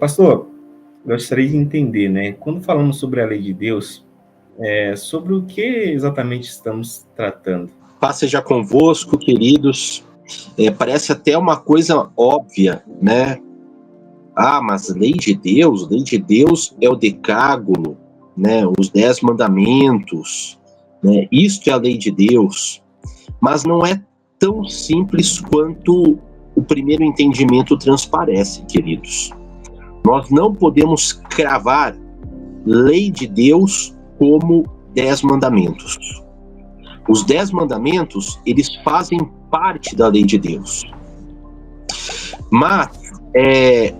Pastor, gostaria de entender, né? Quando falamos sobre a lei de Deus, sobre o que exatamente estamos tratando? Paz seja convosco, queridos. Parece até uma coisa óbvia, né? Mas lei de Deus é o decágono, né? Os 10 mandamentos, né? Isto é a lei de Deus. Mas não é tão simples quanto o primeiro entendimento transparece, queridos. Nós não podemos cravar lei de Deus como 10 mandamentos. Os 10 mandamentos, eles fazem parte da lei de Deus. Mas,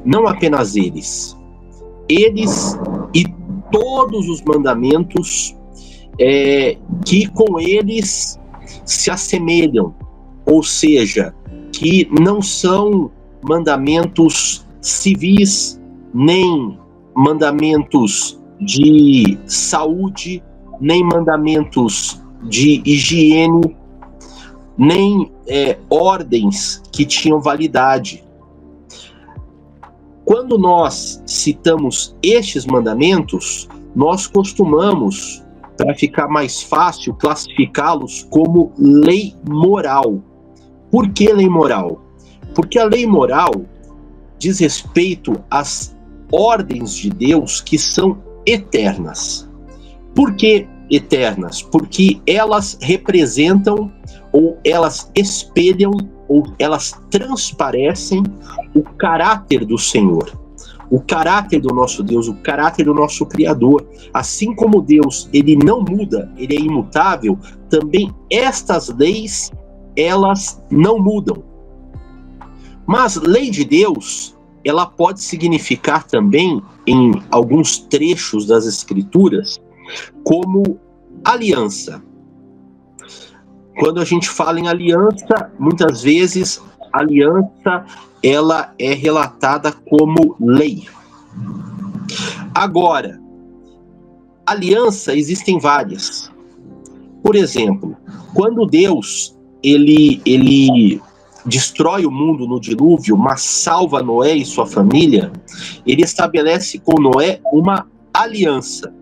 não apenas eles. Eles e todos os mandamentos que com eles se assemelham, ou seja, que não são mandamentos civis, nem mandamentos de saúde, nem mandamentos de higiene, nem ordens que tinham validade. Quando nós citamos estes mandamentos, nós costumamos, para ficar mais fácil, classificá-los como lei moral. Por que lei moral? Porque a lei moral diz respeito às ordens de Deus que são eternas. Por que eternas? Porque elas representam, ou elas espelham, ou elas transparecem o caráter do Senhor, o caráter do nosso Deus, o caráter do nosso Criador. Assim como Deus, ele não muda, ele é imutável, também estas leis, elas não mudam. Mas lei de Deus, ela pode significar também, em alguns trechos das Escrituras, como aliança. Quando a gente fala em aliança, muitas vezes aliança ela é relatada como lei. Agora, aliança existem várias. Por exemplo, quando Deus ele destrói o mundo no dilúvio, mas salva Noé e sua família, ele estabelece com Noé uma aliança.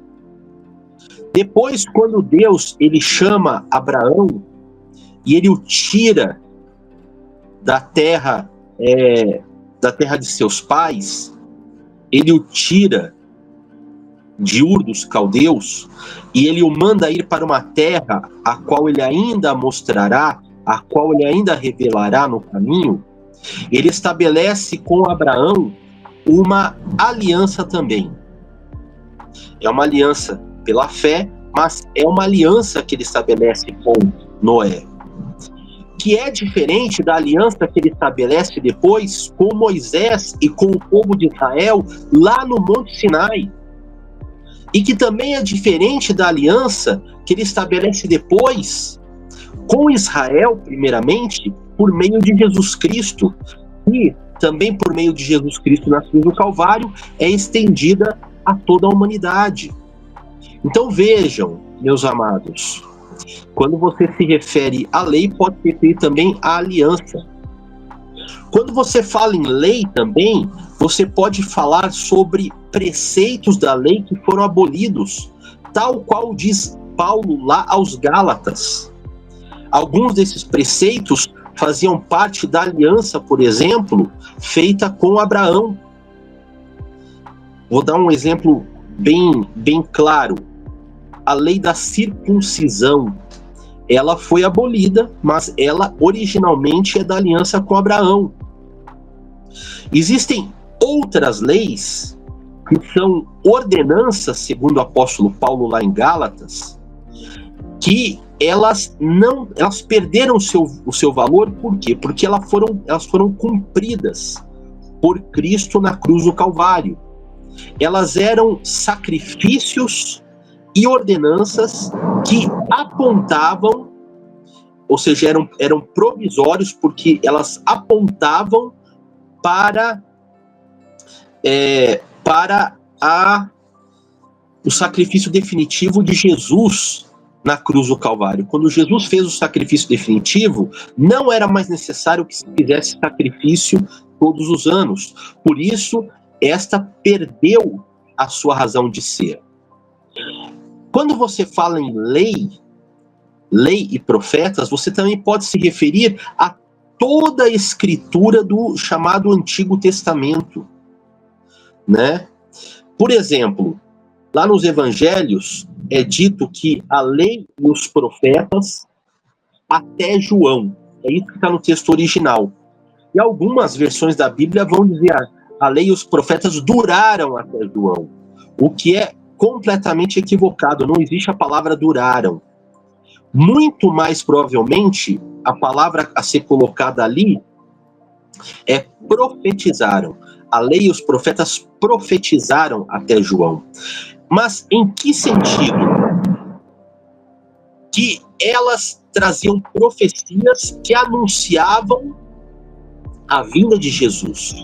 Depois, quando Deus ele chama Abraão e ele o tira da terra de seus pais, ele o tira de Ur dos Caldeus e ele o manda ir para uma terra a qual ele ainda mostrará, a qual ele ainda revelará no caminho. Ele estabelece com Abraão uma aliança também. É uma aliança pela fé, mas é uma aliança que ele estabelece com Noé, que é diferente da aliança que ele estabelece depois com Moisés e com o povo de Israel lá no Monte Sinai, e que também é diferente da aliança que ele estabelece depois com Israel, primeiramente, por meio de Jesus Cristo, e também por meio de Jesus Cristo na cruz do Calvário, é estendida a toda a humanidade. Então vejam, meus amados, quando você se refere à lei, pode se referir também à aliança. Quando você fala em lei também, você pode falar sobre preceitos da lei que foram abolidos, tal qual diz Paulo lá aos Gálatas. Alguns desses preceitos faziam parte da aliança, por exemplo, feita com Abraão. Vou dar um exemplo bem claro. A lei da circuncisão, ela foi abolida, mas ela originalmente é da aliança com Abraão. Existem outras leis que são ordenanças, segundo o apóstolo Paulo lá em Gálatas, que elas perderam o seu valor. Por quê? Porque elas foram cumpridas por Cristo na cruz do Calvário. Elas eram sacrifícios e ordenanças que apontavam, ou seja, eram provisórios, porque elas apontavam para o sacrifício definitivo de Jesus na cruz do Calvário. Quando Jesus fez o sacrifício definitivo, não era mais necessário que se fizesse sacrifício todos os anos. Por isso, esta perdeu a sua razão de ser. Quando você fala em lei e profetas, você também pode se referir a toda a escritura do chamado Antigo Testamento, né? Por exemplo, lá nos Evangelhos é dito que a lei e os profetas até João. É isso que está no texto original. E algumas versões da Bíblia vão dizer a lei e os profetas duraram até João, o que é completamente equivocado. Não existe a palavra duraram. Muito mais provavelmente, a palavra a ser colocada ali é profetizaram. A lei e os profetas profetizaram até João. Mas em que sentido? Que elas traziam profecias que anunciavam a vinda de Jesus.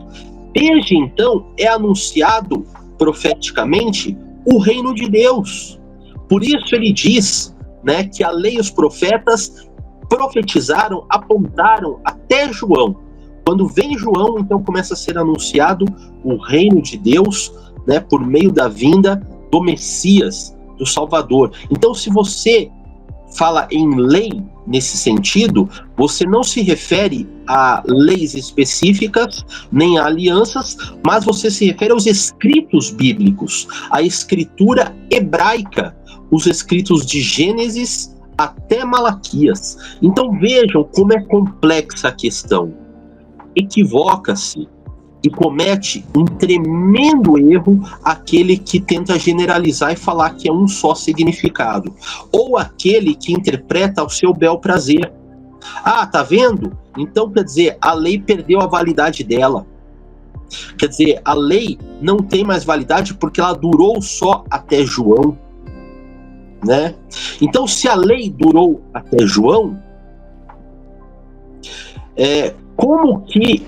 Desde então, é anunciado profeticamente o reino de Deus. Por isso ele diz, né, que a lei e os profetas profetizaram, apontaram até João. Quando vem João, então começa a ser anunciado o reino de Deus, né, por meio da vinda do Messias, do Salvador. Então, se você fala em lei nesse sentido, você não se refere a leis específicas, nem a alianças, mas você se refere aos escritos bíblicos, a escritura hebraica, os escritos de Gênesis até Malaquias. Então vejam como é complexa a questão. Equivoca-se e comete um tremendo erro aquele que tenta generalizar e falar que é um só significado, ou aquele que interpreta ao seu bel prazer. Ah, tá vendo? Então quer dizer, a lei perdeu a validade dela. Quer dizer, a lei não tem mais validade porque ela durou só até João, né? Então, se a lei durou até João, como que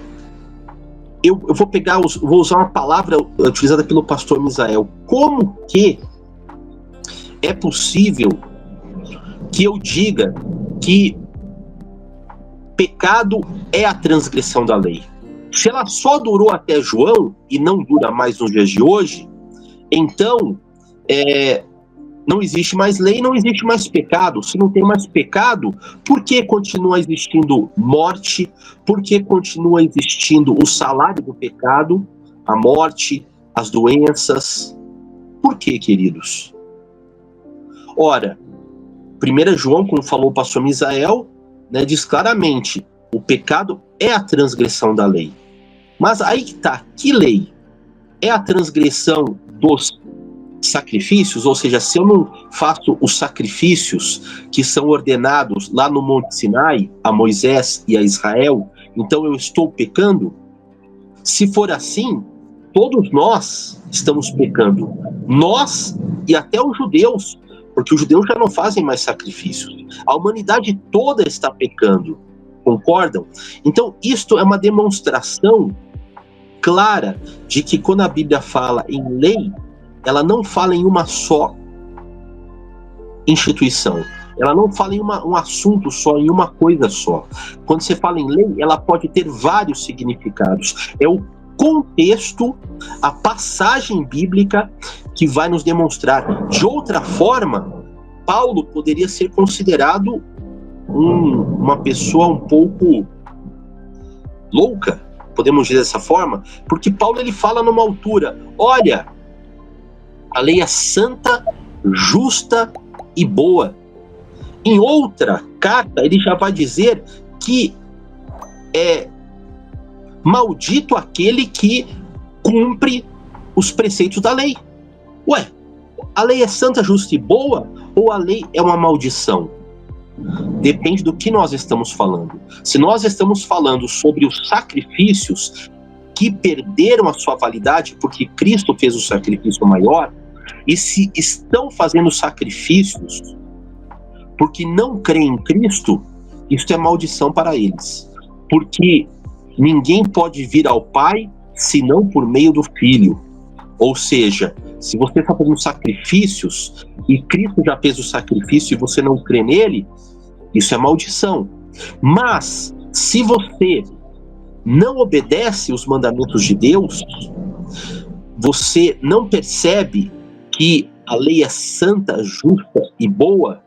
eu vou usar uma palavra utilizada pelo pastor Misael. Como que é possível que eu diga que pecado é a transgressão da lei? Se ela só durou até João e não dura mais nos dias de hoje, então não existe mais lei, não existe mais pecado. Se não tem mais pecado, por que continua existindo morte? Por que continua existindo o salário do pecado, a morte, as doenças? Por que, queridos? Ora, 1 João, como falou o pastor Misael, né, diz claramente, o pecado é a transgressão da lei. Mas aí que está, que lei? É a transgressão dos sacrifícios? Ou seja, se eu não faço os sacrifícios que são ordenados lá no Monte Sinai, a Moisés e a Israel, então eu estou pecando? Se for assim, todos nós estamos pecando. Nós e até os judeus, porque os judeus já não fazem mais sacrifícios. A humanidade toda está pecando. Concordam? Então, isto é uma demonstração clara de que quando a Bíblia fala em lei, ela não fala em uma só instituição. Ela não fala em um assunto só, em uma coisa só. Quando você fala em lei, ela pode ter vários significados. É o contexto, a passagem bíblica que vai nos demonstrar. De outra forma, Paulo poderia ser considerado uma pessoa um pouco louca, podemos dizer dessa forma, porque Paulo ele fala numa altura, olha, a lei é santa, justa e boa. Em outra carta, ele já vai dizer que é maldito aquele que cumpre os preceitos da lei. Ué, a lei é santa, justa e boa ou a lei é uma maldição? Depende do que nós estamos falando. Se nós estamos falando sobre os sacrifícios que perderam a sua validade porque Cristo fez o sacrifício maior, e se estão fazendo sacrifícios porque não creem em Cristo, isso é maldição para eles. Porque ninguém pode vir ao Pai senão por meio do Filho. Ou seja, se você está fazendo sacrifícios e Cristo já fez o sacrifício e você não crê nele, isso é maldição. Mas, se você não obedece os mandamentos de Deus, você não percebe que a lei é santa, justa e boa,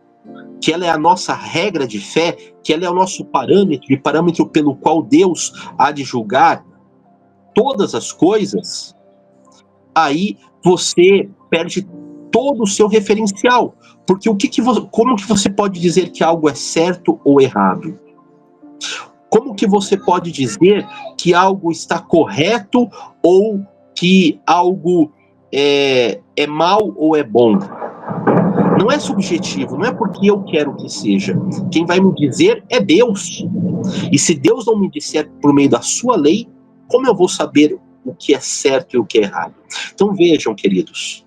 que ela é a nossa regra de fé, que ela é o nosso parâmetro pelo qual Deus há de julgar todas as coisas, aí você perde todo o seu referencial. Porque como que você pode dizer que algo é certo ou errado? Como que você pode dizer que algo está correto ou que algo é mal ou é bom? Não é subjetivo, não é porque eu quero que seja. Quem vai me dizer é Deus. E se Deus não me disser por meio da sua lei, como eu vou saber o que é certo e o que é errado? Então vejam, queridos,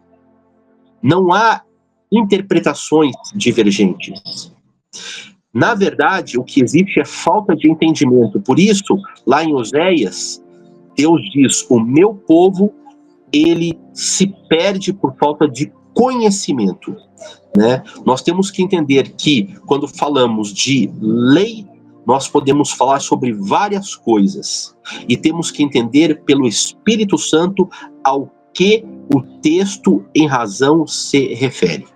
não há interpretações divergentes. Na verdade, o que existe é falta de entendimento. Por isso, lá em Oséias, Deus diz: o meu povo, ele se perde por falta de conhecimento, né? Nós temos que entender que, quando falamos de lei, nós podemos falar sobre várias coisas. E temos que entender pelo Espírito Santo ao que o texto em razão se refere.